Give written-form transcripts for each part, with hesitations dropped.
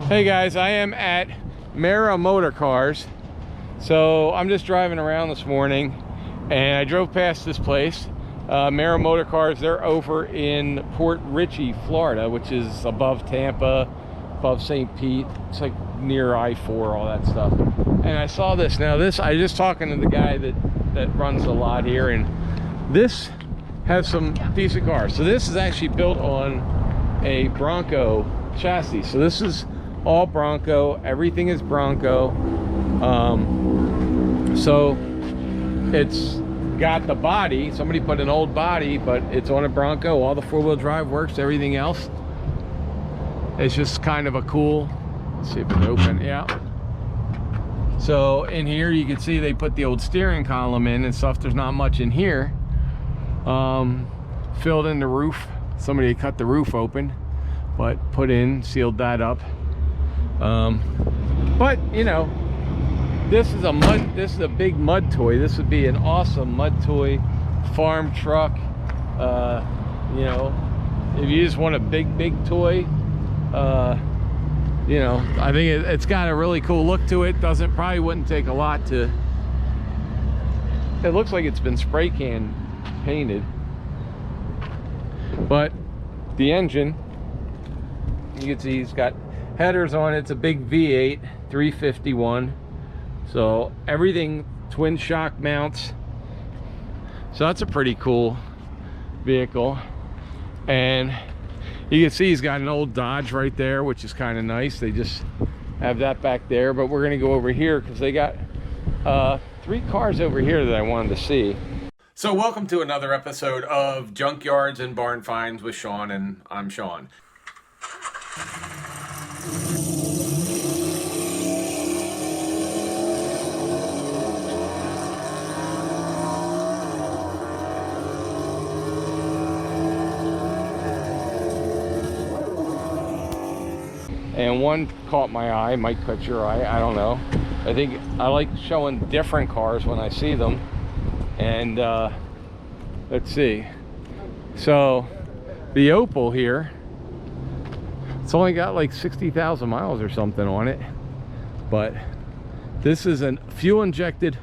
Hey guys, I am at Mara Motor Cars. So I'm just driving around this morning and I drove past this place, Mara Motor Cars. They're over in Port Richey, Florida, which is above Tampa, above St. Pete. It's like near I-4, all that stuff. And I saw this. Now this, I was just talking to the guy that runs the lot here, and this has some decent cars. So this is actually built on a Bronco chassis. So this is all Bronco, everything is Bronco. So it's got the body, somebody put an old body, but it's on a Bronco. All the four-wheel drive works, everything else. It's just kind of a cool, let's see if it's open, yeah. So in here you can see they put the old steering column in and stuff. There's not much in here. Filled in the roof. Somebody cut the roof open, but put in, sealed that up. But you know, this is a big mud toy. This would be an awesome mud toy, farm truck. You know, if you just want a big toy, you know, I think it's got a really cool look to it. Probably wouldn't take a lot to. It looks like it's been spray can painted, but the engine, you can see it's got headers on it. It's a big V8 351. So everything, twin shock mounts. So that's a pretty cool vehicle. And you can see he's got an old Dodge right there, which is kind of nice. They just have that back there. But we're gonna go over here because they got 3 cars over here that I wanted to see. So welcome to another episode of Junkyards and Barn Finds with Sean, and I'm Sean. And one caught my eye, might catch your eye, I don't know. I think I like showing different cars when I see them. And let's see. So the Opel here, it's only got like 60,000 miles or something on it. But this is a fuel injected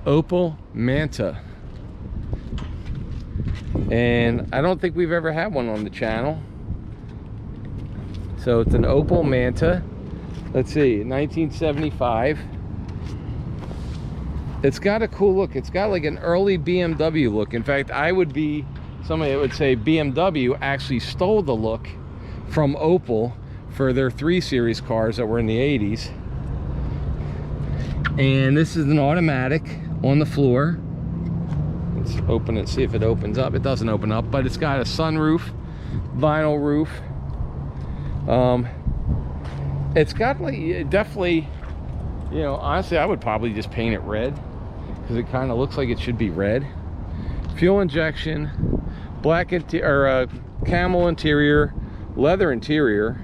Opel Manta. And I don't think we've ever had one on the channel. So it's an Opel Manta. Let's see, 1975. It's got a cool look. It's got like an early BMW look. In fact, somebody would say BMW actually stole the look from Opel for their 3 Series cars that were in the 80s. And this is an automatic on the floor. Let's open it, see if it opens up. It doesn't open up, but it's got a sunroof, vinyl roof. It's got like, definitely, you know, honestly I would probably just paint it red because it kind of looks like it should be red. Fuel injection, black interior, camel interior, leather interior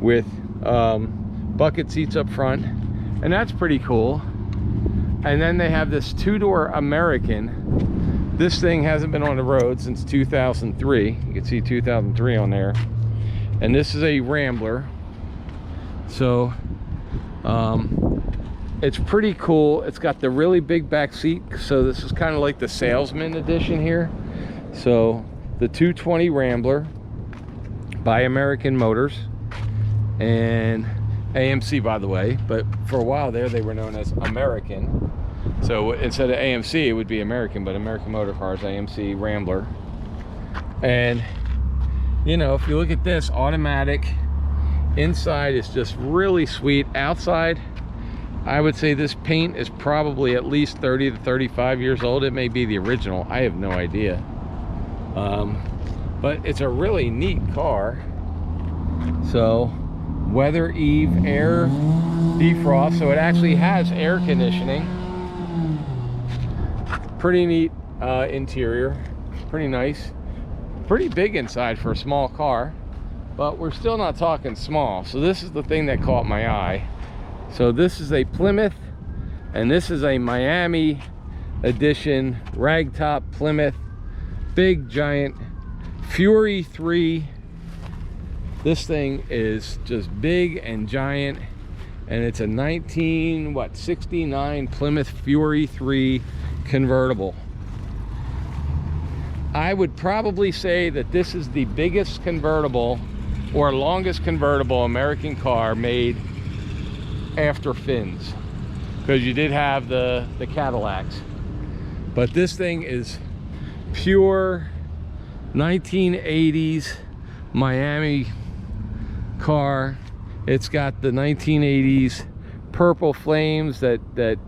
with bucket seats up front, and that's pretty cool. And then they have this 2-door American. This thing hasn't been on the road since 2003. You can see 2003 on there. And this is a Rambler. So it's pretty cool. It's got the really big back seat. So this is kind of like the salesman edition here. So the 220 Rambler by American Motors, and AMC, by the way, but for a while there they were known as American. So instead of AMC it would be American, but American Motor Cars, AMC Rambler. And you know, if you look at this, automatic. Inside is just really sweet. Outside, I would say this paint is probably at least 30 to 35 years old. It may be the original, I have no idea. But it's a really neat car. So weather eve air defrost, so it actually has air conditioning. Pretty neat interior, pretty nice. Pretty big inside for a small car, but we're still not talking small. So this is the thing that caught my eye. So this is a Plymouth, and this is a Miami edition ragtop Plymouth, big giant Fury 3 This thing is just big and giant, and it's a 1969 Plymouth Fury 3 convertible. I would probably say that this is the biggest convertible or longest convertible American car made after Fins, because you did have the Cadillacs, but this thing is pure 1980s Miami car. It's got the 1980s purple flames that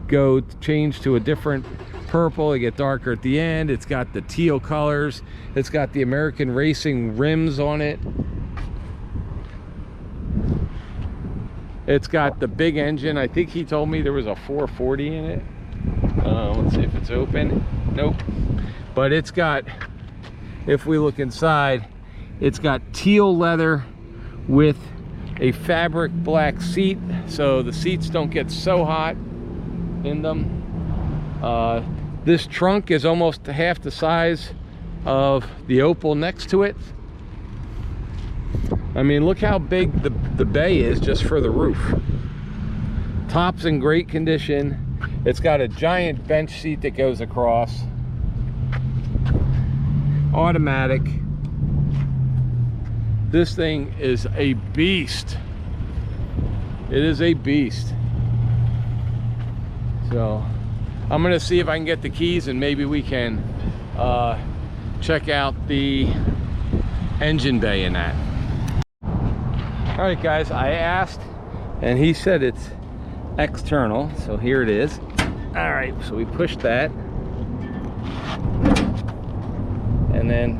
go change to a different purple. They get darker at the end. It's got the teal colors. It's got the American racing rims on it. It's got the big engine. I think he told me there was a 440 in it. Let's see if it's open. Nope. But it's got, if we look inside, it's got teal leather with a fabric black seat, so the seats don't get so hot in them. This trunk is almost half the size of the Opal next to it. I mean, look how big the bay is just for the roof. Top's in great condition. It's got a giant bench seat that goes across. Automatic. This thing is a beast. It is a beast. So I'm gonna see if I can get the keys and maybe we can check out the engine bay in that. All right guys, I asked and he said it's external, so here it is. All right, so we push that and then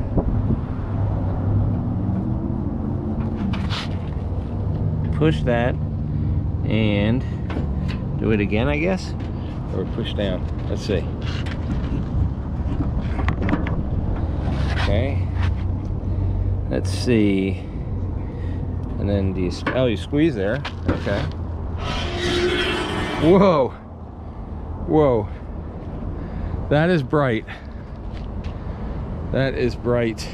push that and do it again, I guess, or push down. Let's see. Okay, let's see. And then do you, oh, you squeeze there. Okay. Whoa, whoa, that is bright. That is bright.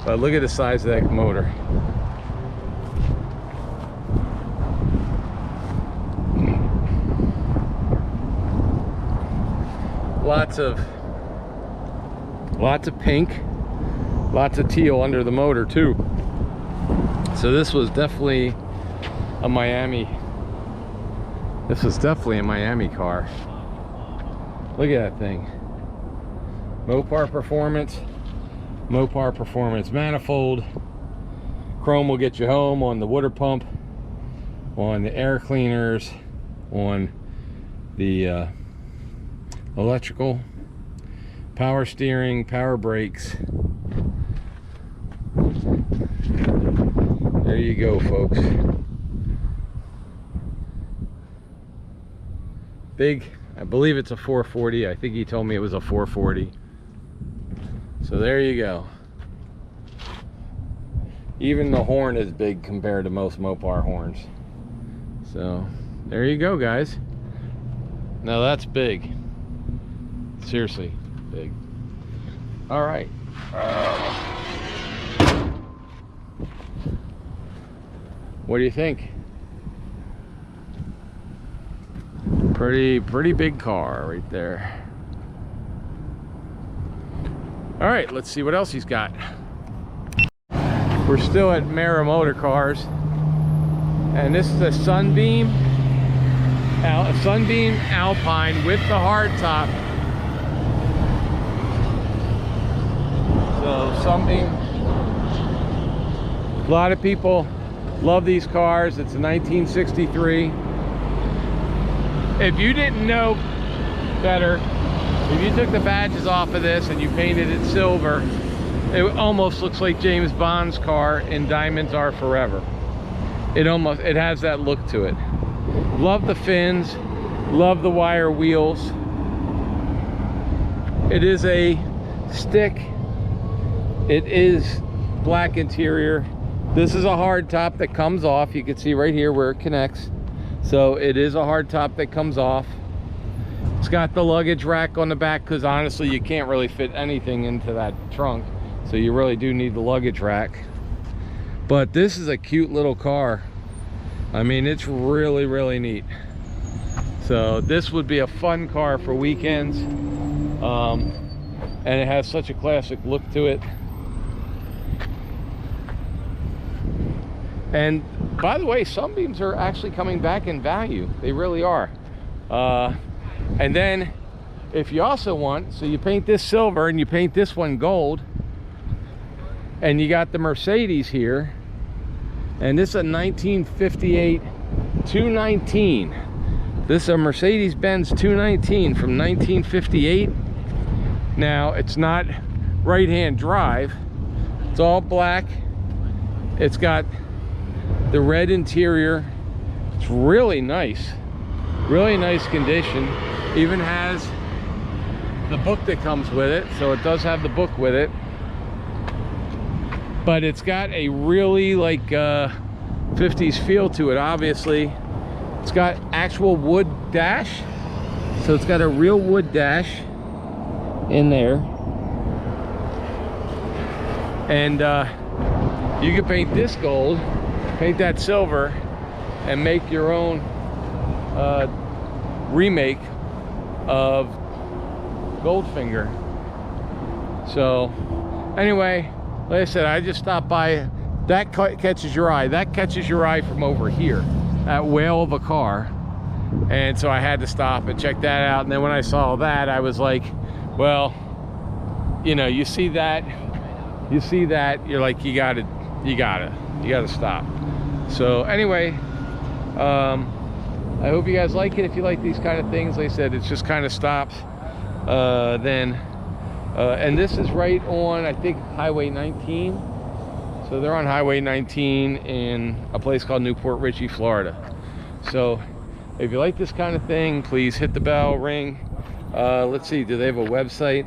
But look at the size of that motor. Lots of pink, lots of teal under the motor too. So this was definitely a Miami. This was definitely a Miami car. Look at that thing. Mopar Performance. Mopar Performance manifold. Chrome will get you home on the water pump, on the air cleaners, on the electrical, power steering, power brakes. There you go, folks. Big, I believe it's a 440. I think he told me it was a 440. So there you go. Even the horn is big compared to most Mopar horns. So there you go, guys. Now that's big. Seriously big. All right. What do you think? Pretty big car right there. All right, let's see what else he's got. We're still at Mara Motor Cars, and this is a Sunbeam Alpine with the hardtop. So Sunbeam. A lot of people love these cars. It's a 1963. If you didn't know better, if you took the badges off of this and you painted it silver, it almost looks like James Bond's car in Diamonds Are Forever. It has that look to it. Love the fins, love the wire wheels. It is a stick. It is black interior. This is a hard top that comes off. You can see right here where it connects. So it is a hard top that comes off. It's got the luggage rack on the back because honestly you can't really fit anything into that trunk. so you really do need the luggage rack. But this is a cute little car. I mean, it's really, really neat. So this would be a fun car for weekends. And it has such a classic look to it. And by the way, Sunbeams are actually coming back in value. They really are. And then if you also want, so you paint this silver and you paint this one gold, and you got the Mercedes here, and this is a 1958 219. This is a Mercedes-Benz 219 from 1958. Now, it's not right-hand drive. It's all black. It's got the red interior. It's really nice condition. Even has the book that comes with it, so it does have the book with it. But it's got a really like 50s feel to it. Obviously, it's got actual wood dash, so it's got a real wood dash in there. And you can paint this gold, paint that silver, and make your own remake of Goldfinger. So anyway, like I said, I just stopped by. That catches your eye. That catches your eye from over here. That whale of a car. And so I had to stop and check that out. And then when I saw that, I was like, well, you know, you see that, you're like, you gotta stop. So anyway, I hope you guys like it. If you like these kind of things, like I said, it's just kind of stops. And this is right on, I think, Highway 19. So they're on Highway 19 in a place called Newport Richey, Florida. So if you like this kind of thing, please hit the bell, ring. Let's see, do they have a website?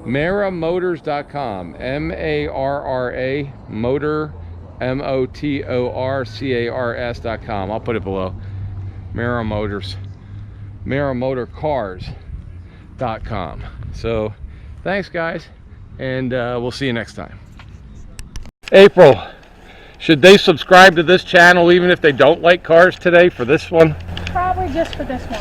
maramotors.com. M-A-R-R-A motor, M-O-T-O-R-C-A-R-S.com. I'll put it below. Mara Motors, maramotorcars.com. So thanks guys, and we'll see you next time. April, should they subscribe to this channel even if they don't like cars today for this one? Probably just for this one.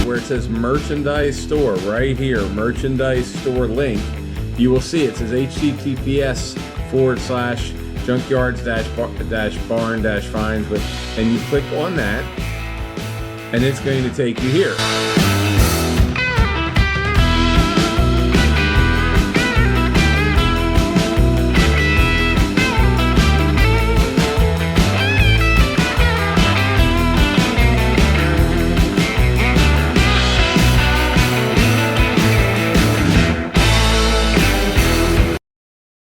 Where it says merchandise store right here, merchandise store link, you will see it says https:/junkyards-barn-finds, and you click on that and it's going to take you here.